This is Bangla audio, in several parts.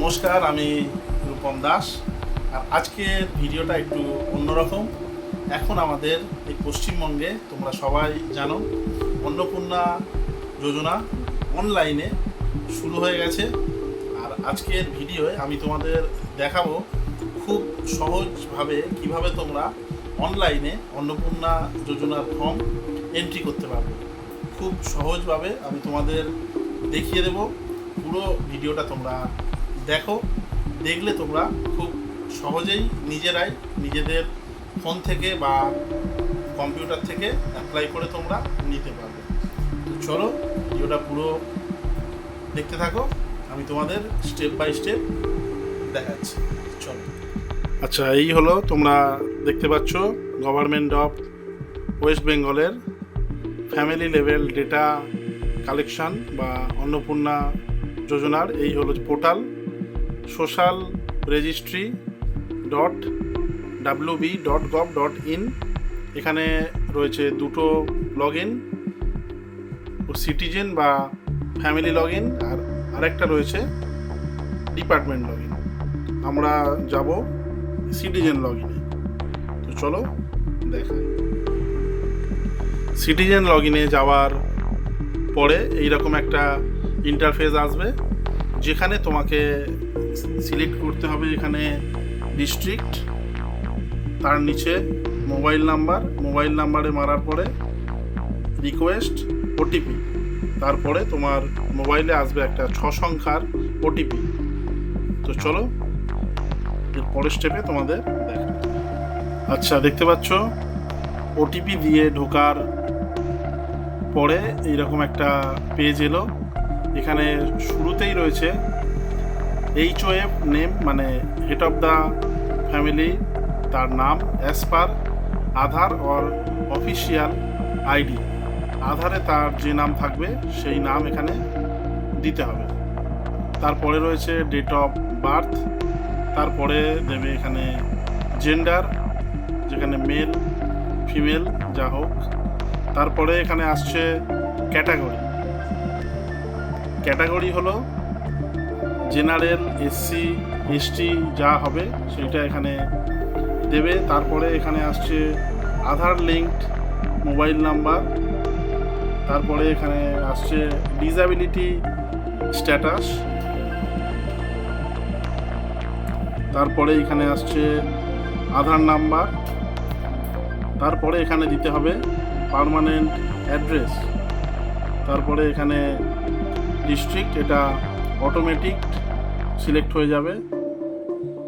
নমস্কার, আমি রূপম দাস। আর আজকের ভিডিওটা একটু অন্যরকম। এখন আমাদের এই পশ্চিমবঙ্গে তোমরা সবাই জানো অন্নপূর্ণা যোজনা অনলাইনে শুরু হয়ে গেছে। আর আজকের ভিডিওয়ে আমি তোমাদের দেখাবো খুব সহজভাবে কিভাবে তোমরা অনলাইনে অন্নপূর্ণা যোজনার ফর্ম এন্ট্রি করতে পারবে। খুব সহজভাবে আমি তোমাদের দেখিয়ে দেব। পুরো ভিডিওটা তোমরা দেখো, দেখলে তোমরা খুব সহজেই নিজেরাই নিজেদের ফোন থেকে বা কম্পিউটার থেকে অ্যাপ্লাই করে তোমরা নিতে পারবে। তো চলো ভিডিওটা পুরো দেখতে থাকো, আমি তোমাদের স্টেপ বাই স্টেপ দেখাচ্ছি। চলো। আচ্ছা, এই হলো তোমরা দেখতে পাচ্ছ গভর্নমেন্ট অফ ওয়েস্ট বেঙ্গলের ফ্যামিলি লেভেল ডেটা কালেকশন বা অন্নপূর্ণা যোজনার এই হলো পোর্টাল সোশ্যাল রেজিস্ট্রি .wb.gov.in। এখানে রয়েছে দুটো লগ ইন, সিটিজেন বা ফ্যামিলি লগ ইন, আর আরেকটা রয়েছে ডিপার্টমেন্ট লগ ইন। আমরা যাব সিটিজেন লগ ইনে। তো চলো দেখাই। সিটিজেন লগ ইনে যাওয়ার পরে এইরকম একটা ইন্টারফেস আসবে, যেখানে তোমাকে সিলেক্ট করতে হবে এখানে ডিস্ট্রিক্ট, তার নিচে মোবাইল নাম্বারে মারার পরে রিকোয়েস্ট ওটিপি, তারপরে তোমার মোবাইলে আসবে একটা 6 সংখ্যার ওটিপি। তো চলো এর পরের স্টেপে তোমাদের দেখা। আচ্ছা, দেখতে পাচ্ছ ওটিপি দিয়ে ঢোকার পরে এইরকম একটা পেজ এলো। এখানে শুরুতেই রয়েছে HOF নেম, মানে হেড অফ দ্য ফ্যামিলি, তার নাম as per Aadhaar or official ID. আধারে তার যে নাম থাকবে সেই নাম এখানে দিতে হবে। তারপরে রয়েছে ডেট অফ বার্থ, তারপরে দেবে এখানে জেন্ডার, যেখানে মেল ফিমেল যা হোক। তারপরে এখানে আসছে ক্যাটাগরি হলো জেনারেল, SC ST যা হবে সেটা এখানে দেবে। তারপরে এখানে আসছে আধার লিঙ্কড মোবাইল নাম্বার, তারপরে এখানে আসছে ডিসএবিলিটি স্ট্যাটাস, তারপরে এখানে আসছে আধার নাম্বার, তারপরে এখানে দিতে হবে পার্মানেন্ট অ্যাড্রেস, তারপরে এখানে ডিস্ট্রিক্ট, এটা অটোমেটিক সিলেক্ট হয়ে যাবে,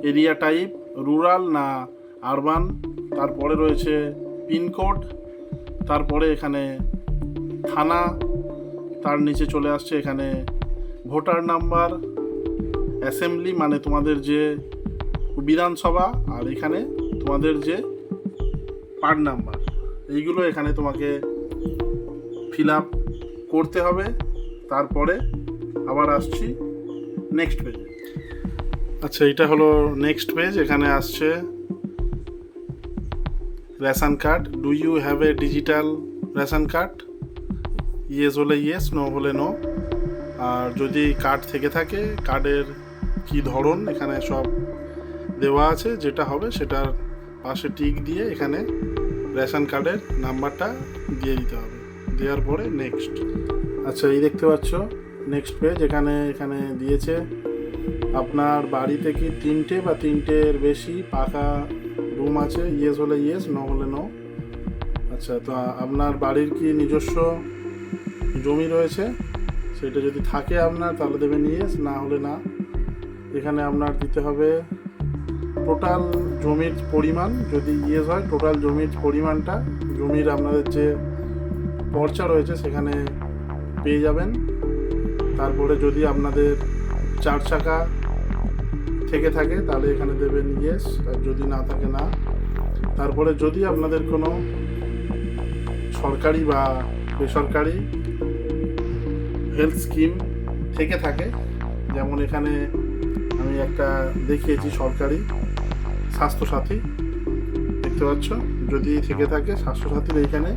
এরিয়া টাইপ রুরাল না আরবান, তারপরে রয়েছে পিনকোড, তারপরে এখানে থানা, তার নিচে চলে আসছে এখানে ভোটার নাম্বার, অ্যাসেম্বলি মানে তোমাদের যে বিধানসভা, আর এখানে তোমাদের যে পার্ট নাম্বার, এইগুলো এখানে তোমাকে ফিল আপ করতে হবে। তারপরে আবার আসছি নেক্সট পেজে। আচ্ছা, এটা হলো নেক্সট পেজ। এখানে আসছে ration card, do you have a digital ration card, yes হলে ইয়েস, নো হলে নো। আর যদি কার্ড থেকে থাকে কার্ডের কি ধরন এখানে সব দেওয়া আছে, যেটা হবে সেটার পাশে টিক দিয়ে এখানে রেশন কার্ডের নাম্বারটা দিয়ে দিতে হবে। দেওয়ার পরে নেক্সট। আচ্ছা, এই দেখতে পাচ্ছ নেক্সট পেজ। এখানে দিয়েছে আপনার বাড়িতে কি 3টে বা 3টের বেশি পাকা রুম আছে, ইয়েস হলে ইয়েস, নো হলে নো। আচ্ছা, তো আপনার বাড়ির কি নিজস্ব জমি রয়েছে, সেটা যদি থাকে আপনার তাহলে দেবেন ইয়েস, না হলে না। এখানে আপনার দিতে হবে টোটাল জমির পরিমাণ, যদি ইয়েস হয় টোটাল জমির পরিমাণটা, জমির আপনাদের যে পর্চা রয়েছে সেখানে পেয়ে যাবেন। তারপরে যদি আপনাদের 4 চাকা থেকে থাকে তাহলে এখানে দেবেন ইয়েস, আর যদি না থাকে না। তারপরে যদি আপনাদের কোনো সরকারি বা বেসরকারি হেলথ স্কিম থেকে থাকে, যেমন এখানে আমি একটা দেখিয়েছি সরকারি স্বাস্থ্যসাথী, দেখতে পাচ্ছ, যদি থেকে থাকে স্বাস্থ্যসাথীর এইখানে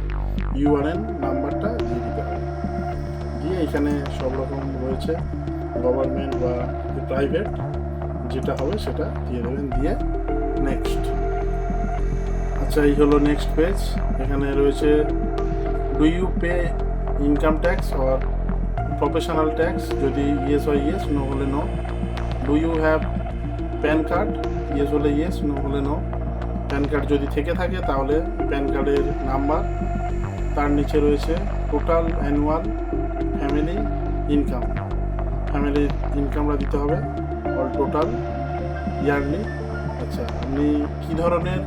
URN নাম্বারটা দিয়ে দিতে হবে। দিয়ে এখানে সব রকম রয়েছে গভর্নমেন্ট বা প্রাইভেট, যেটা হবে সেটা দিয়ে দেবেন, দিয়ে নেক্সট। আচ্ছা, এই হলো নেক্সট পেজ। এখানে রয়েছে do you pay income tax or professional tax, যদি ইয়েস হয় ইয়েস, নো হলে no. Do you have PAN card, yes হলে ইয়েস, নো হলে নো। প্যান কার্ড যদি থেকে থাকে তাহলে প্যান কার্ডের নাম্বার, তার নিচে রয়েছে টোটাল অ্যানুয়াল ফ্যামিলি ইনকাম, ফ্যামিলির ইনকামটা দিতে হবে, অল টোটাল ইয়ারলি। আচ্ছা, আপনি কী ধরনের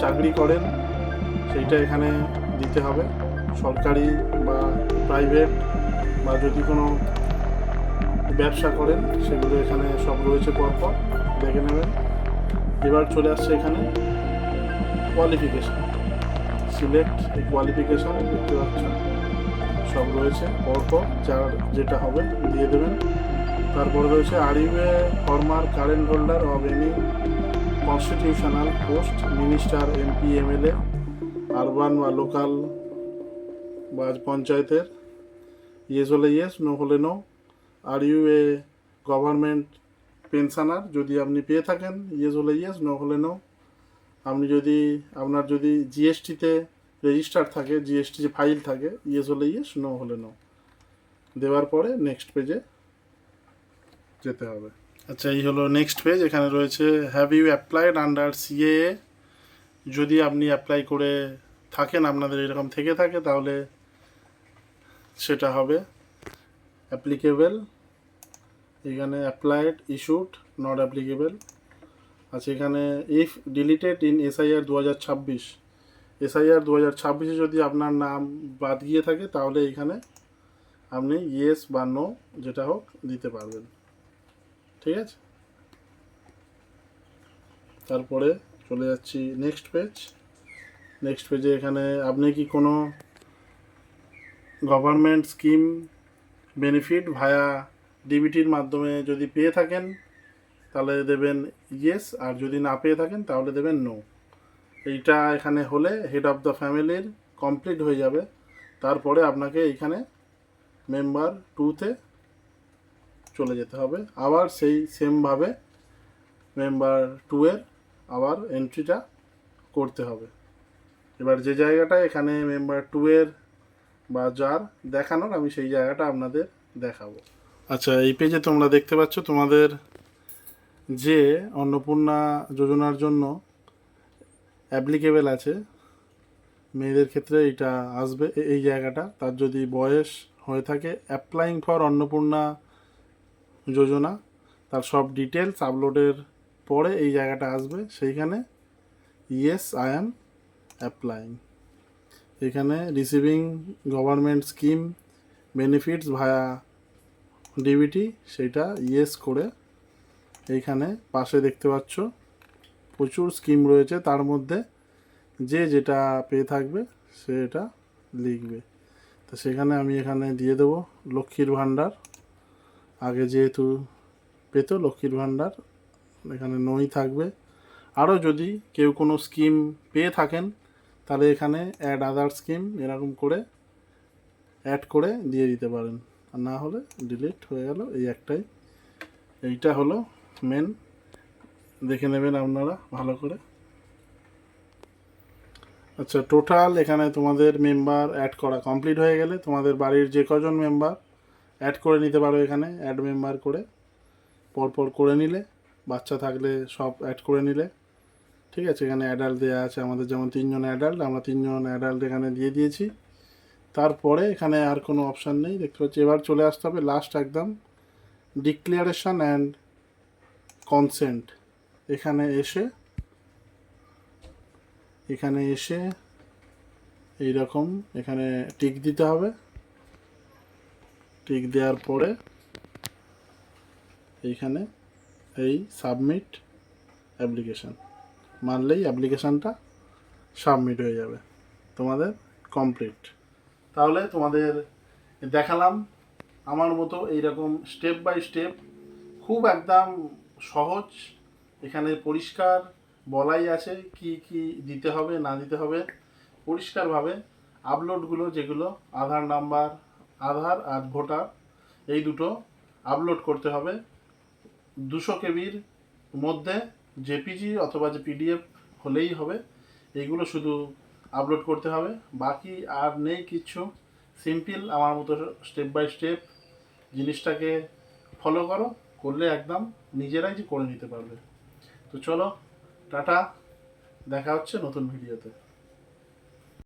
চাকরি করেন সেইটা এখানে দিতে হবে, সরকারি বা প্রাইভেট, বা যদি কোনো ব্যবসা করেন সেগুলো এখানে সব রয়েছে পরপর, দেখে নেবেন। এবার চলে আসছে এখানে কোয়ালিফিকেশান, সিলেক্ট এই কোয়ালিফিকেশান, দেখতে পাচ্ছেন সব রয়েছে পরপর, যার যেটা হবে দিয়ে দেবেন। তারপরে রয়েছে are you a former current holder of any constitutional post, minister, MP, MLA, urban বা লোকাল বা পঞ্চায়েতের, ইয়েস হলে ইয়েস, নো হলে no. Are you a government pensioner, যদি আপনি পেয়ে থাকেন ইয়েস হলে ইয়েস, নো হলে নো। আপনি যদি আপনার যদি জিএসটিতে রেজিস্টার থাকে, জিএসটি যে ফাইল থাকে, ইয়েস হলে ইয়েস, নো হলে নো। দেওয়ার পরে নেক্সট পেজে যেতে হবে। আচ্ছা, এই হলো নেক্সট পেজ। এখানে রয়েছে have you applied under CAA, যদি আপনি অ্যাপ্লাই করে থাকেন, আপনাদের এরকম থেকে থাকে, তাহলে সেটা হবে অ্যাপ্লিকেবল। এখানে অ্যাপ্লাইড, ইস্যুড, নট অ্যাপ্লিকেবল। আচ্ছা, এখানে if deleted in SIR 2026, SIR 2026-এ যদি আপনার নাম বাদ গিয়ে থাকে তাহলে এখানে আপনি ইয়েস বা নো যেটা হোক দিতে পারবেন, ঠিক আছে। তারপরে চলে যাচ্ছি নেক্সট পেজ। নেক্সট পেজে এখানে আপনি কি কোনো গভর্নমেন্ট স্কিম বেনিফিট ভায়া ডিবিটির মাধ্যমে যদি পেয়ে থাকেন তাহলে দেবেন ইয়েস, আর যদি না পেয়ে থাকেন তাহলে দেবেন নো। এইটা এখানে হলে হেড অফ দ্য ফ্যামিলির কমপ্লিট হয়ে যাবে। তারপরে আপনাকে এইখানে মেম্বার 2-তে চলে যেতে হবে, আবার সেই সেমভাবে মেম্বার 2-এর আবার এন্ট্রিটা করতে হবে। এবার যে জায়গাটা এখানে মেম্বার 2-এর বা যার দেখানোর, আমি সেই জায়গাটা আপনাদের দেখাবো। আচ্ছা, এই পেজে তোমরা দেখতে পাচ্ছ তোমাদের যে অন্নপূর্ণা যোজনার জন্য অ্যাপ্লিকেবল আছে, মেয়েদের ক্ষেত্রে এটা আসবে এই জায়গাটা, তার যদি বয়স হয়ে থাকে অ্যাপ্লাইং ফর অন্নপূর্ণা যোজনা, তার সব ডিটেলস আপলোডের পরে এই জায়গাটা আসবে, সেইখানে ইয়েস আই অ্যাম অ্যাপ্লাইং। এখানে রিসিভিং গভর্নমেন্ট স্কিম বেনিফিটস ভায়া ডিবিটি, সেইটা ইয়েস করে এইখানে পাশে দেখতে পাচ্ছ প্রচুর স্কিম রয়েছে, তার মধ্যে যে যেটা পেয়ে থাকবে সে এটা লিখবে। তো সেখানে আমি এখানে দিয়ে দেবো লক্ষ্মীর ভাণ্ডার, আগে যেহেতু পেতো লক্ষ্মীর ভাণ্ডার, এখানে নই থাকবে। আরও যদি কেউ কোনো স্কিম পেয়ে থাকেন তাহলে এখানে অ্যাড আদার স্কিম এরকম করে অ্যাড করে দিয়ে দিতে পারেন, আর না হলে ডিলিট হয়ে গেল। এই একটাই, এইটা হলো মেন, দেখে নেবেন আপনারা ভালো করে। আচ্ছা, টোটাল এখানে তোমাদের মেম্বার অ্যাড করা কমপ্লিট হয়ে গেলে তোমাদের বাড়ির যে কজন মেম্বার অ্যাড করে নিতে পারো, এখানে অ্যাড মেম্বার করে পরপর করে নিলে, বাচ্চা থাকলে সব অ্যাড করে নিলে, ঠিক আছে। এখানে অ্যাডাল্ট দেওয়া আছে আমাদের, যেমন 3জন অ্যাডাল্ট, আমরা 3জন অ্যাডাল্ট এখানে দিয়ে দিয়েছি। তারপরে এখানে আর কোনো অপশান নেই, দেখতে পাচ্ছি। এবার চলে আসতে হবে লাস্ট একদম ডিক্লারেশন অ্যান্ড কনসেন্ট। এখানে এসে এইরকম এখানে টিক দিতে হবে। টিক দেওয়ার পরে এইখানে এই সাবমিট অ্যাপ্লিকেশান মারলেই অ্যাপ্লিকেশানটা সাবমিট হয়ে যাবে, তোমাদের কমপ্লিট। তাহলে তোমাদের দেখালাম আমার মতো এইরকম স্টেপ বাই স্টেপ, খুব একদম সহজ। এখানে পরিষ্কার বলাই আছে কি কি দিতে হবে না দিতে হবে, পরিষ্কারভাবে আপলোডগুলো যেগুলো আধার নাম্বার, আধার আর ভোটার, এই দুটো আপলোড করতে হবে। 200 কেবির মধ্যে জেপিজি অথবা যে পিডিএফ হলেই হবে। এইগুলো শুধু আপলোড করতে হবে, বাকি আর নেই কিচ্ছু। সিম্পল আমার মতো স্টেপ বাই স্টেপ জিনিসটাকে ফলো করো, করলে একদম নিজেরাই যে করে নিতে পারবে। তো চলো, টাটা, দেখা হচ্ছে নতুন ভিডিওতে।